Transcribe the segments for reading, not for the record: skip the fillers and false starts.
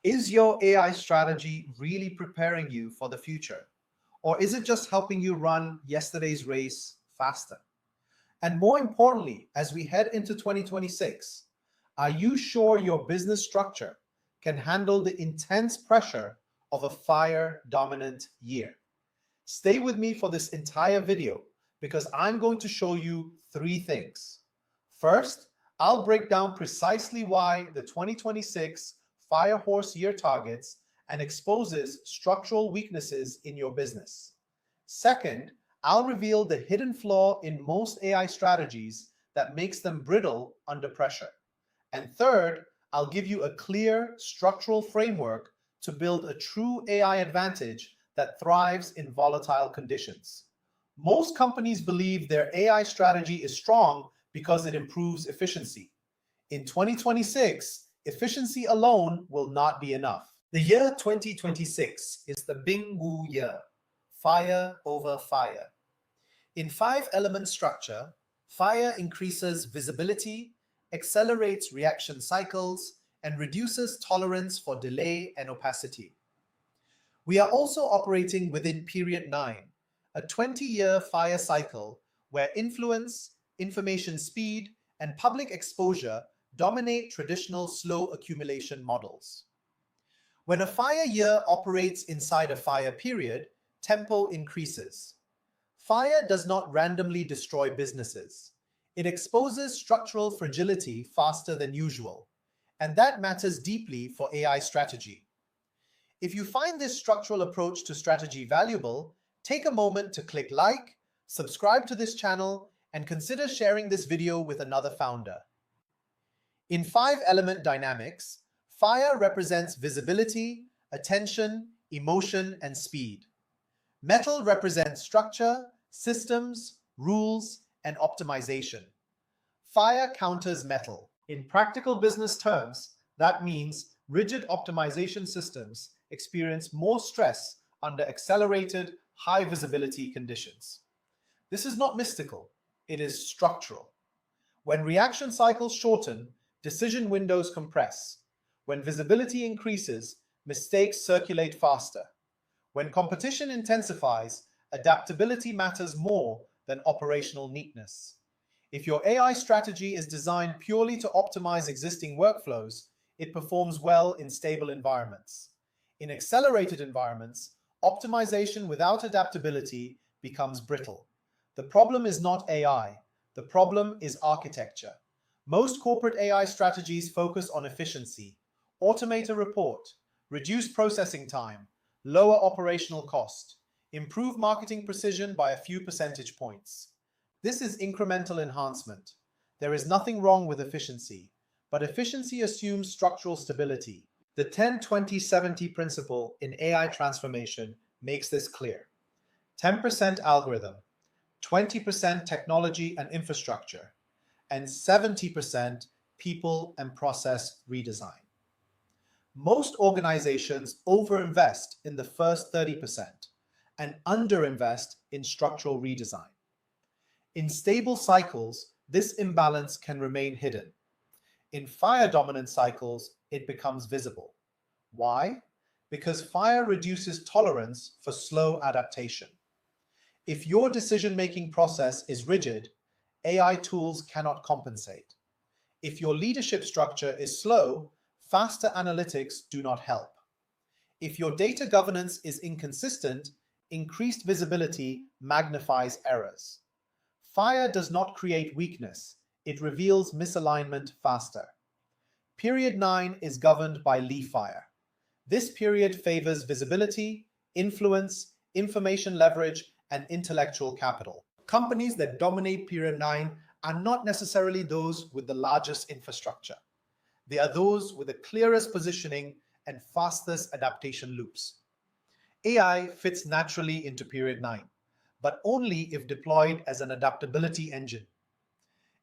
Is your AI strategy really preparing you for the future? Or is it just helping you run yesterday's race faster? And more importantly, as we head into 2026, are you sure your business structure can handle the intense pressure of a fire dominant year? Stay with me for this entire video because I'm going to show you three things. First, I'll break down precisely why the 2026 Fire Horse year targets and exposes structural weaknesses in your business. Second, I'll reveal the hidden flaw in most AI strategies that makes them brittle under pressure. And third, I'll give you a clear structural framework to build a true AI advantage that thrives in volatile conditions. Most companies believe their AI strategy is strong because it improves efficiency. In 2026, efficiency alone will not be enough. The year 2026 is the Bing Wu year, fire over fire. In five-element structure, fire increases visibility, accelerates reaction cycles, and reduces tolerance for delay and opacity. We are also operating within period 9, a 20-year fire cycle where influence, information speed, and public exposure dominate traditional slow accumulation models. When a fire year operates inside a fire period, tempo increases. Fire does not randomly destroy businesses. It exposes structural fragility faster than usual, and that matters deeply for AI strategy. If you find this structural approach to strategy valuable, take a moment to click like, subscribe to this channel, and consider sharing this video with another founder. In five-element dynamics, fire represents visibility, attention, emotion, and speed. Metal represents structure, systems, rules, and optimization. Fire counters metal. In practical business terms, that means rigid optimization systems experience more stress under accelerated, high visibility conditions. This is not mystical, it is structural. When reaction cycles shorten, decision windows compress. When visibility increases, mistakes circulate faster. When competition intensifies, adaptability matters more than operational neatness. If your AI strategy is designed purely to optimize existing workflows, it performs well in stable environments. In accelerated environments, optimization without adaptability becomes brittle. The problem is not AI. The problem is architecture. Most corporate AI strategies focus on efficiency, automate a report, reduce processing time, lower operational cost, improve marketing precision by a few percentage points. This is incremental enhancement. There is nothing wrong with efficiency, but efficiency assumes structural stability. The 10-20-70 principle in AI transformation makes this clear. 10% algorithm, 20% technology and infrastructure, and 70% people and process redesign. Most organizations overinvest in the first 30% and underinvest in structural redesign. In stable cycles, this imbalance can remain hidden. In fire-dominant cycles, it becomes visible. Why? Because fire reduces tolerance for slow adaptation. If your decision-making process is rigid, AI tools cannot compensate. If your leadership structure is slow, faster analytics do not help. If your data governance is inconsistent, increased visibility magnifies errors. Fire does not create weakness, it reveals misalignment faster. Period 9 is governed by Lee fire. This period favors visibility, influence, information leverage, and intellectual capital. Companies that dominate period 9 are not necessarily those with the largest infrastructure. They are those with the clearest positioning and fastest adaptation loops. AI fits naturally into period 9, but only if deployed as an adaptability engine.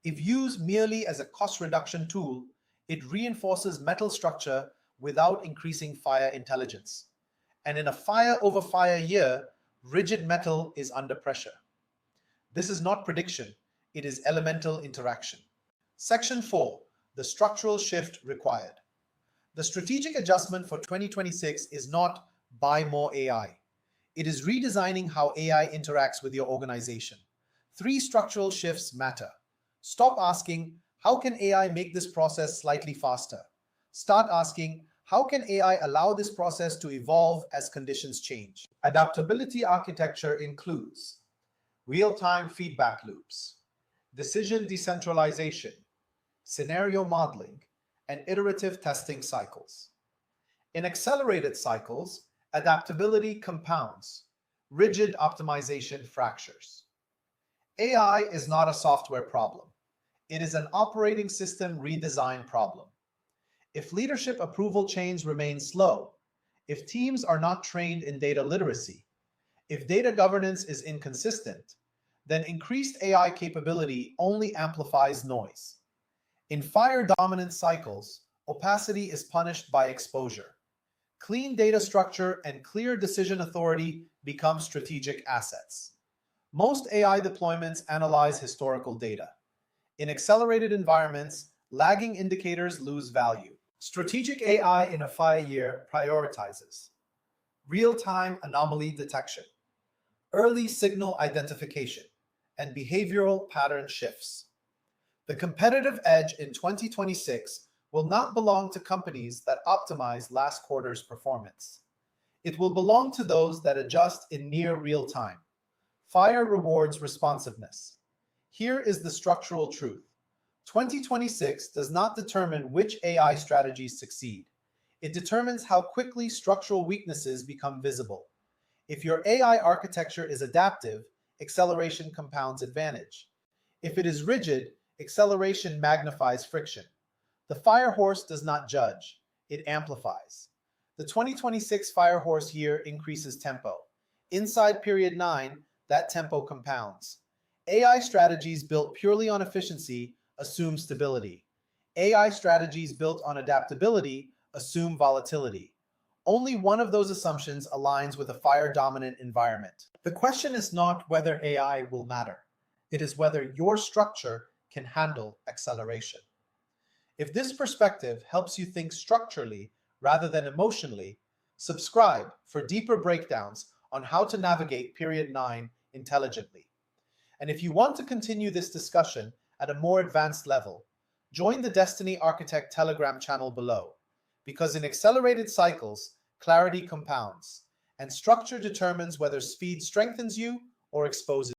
If used merely as a cost reduction tool, it reinforces metal structure without increasing fire intelligence. And in a fire over fire year, rigid metal is under pressure. This is not prediction, it is elemental interaction. Section 4. The structural shift required. The strategic adjustment for 2026 is not buy more AI. It is redesigning how AI interacts with your organization. Three structural shifts matter. Stop asking, how can AI make this process slightly faster? Start asking, how can AI allow this process to evolve as conditions change? Adaptability architecture includes real-time feedback loops, decision decentralization, scenario modeling, and iterative testing cycles. In accelerated cycles, adaptability compounds, rigid optimization fractures. AI is not a software problem. It is an operating system redesign problem. If leadership approval chains remain slow, if teams are not trained in data literacy, if data governance is inconsistent, then increased AI capability only amplifies noise. In fire-dominant cycles, opacity is punished by exposure. Clean data structure and clear decision authority become strategic assets. Most AI deployments analyze historical data. In accelerated environments, lagging indicators lose value. Strategic AI in a fire year prioritizes real-time anomaly detection, early signal identification, and behavioral pattern shifts. The competitive edge in 2026 will not belong to companies that optimize last quarter's performance. It will belong to those that adjust in near real time. Fire rewards responsiveness. Here is the structural truth. 2026 does not determine which AI strategies succeed. It determines how quickly structural weaknesses become visible. If your AI architecture is adaptive, acceleration compounds advantage. If it is rigid, acceleration magnifies friction. The fire horse does not judge, it amplifies. The 2026 fire horse year increases tempo. Inside period 9, that tempo compounds. AI strategies built purely on efficiency assume stability. AI strategies built on adaptability assume volatility. Only one of those assumptions aligns with a fire-dominant environment. The question is not whether AI will matter. It is whether your structure can handle acceleration. If this perspective helps you think structurally rather than emotionally, subscribe for deeper breakdowns on how to navigate period 9 intelligently. And if you want to continue this discussion at a more advanced level, join the Destiny Architect Telegram channel below, because in accelerated cycles, clarity compounds, and structure determines whether speed strengthens you or exposes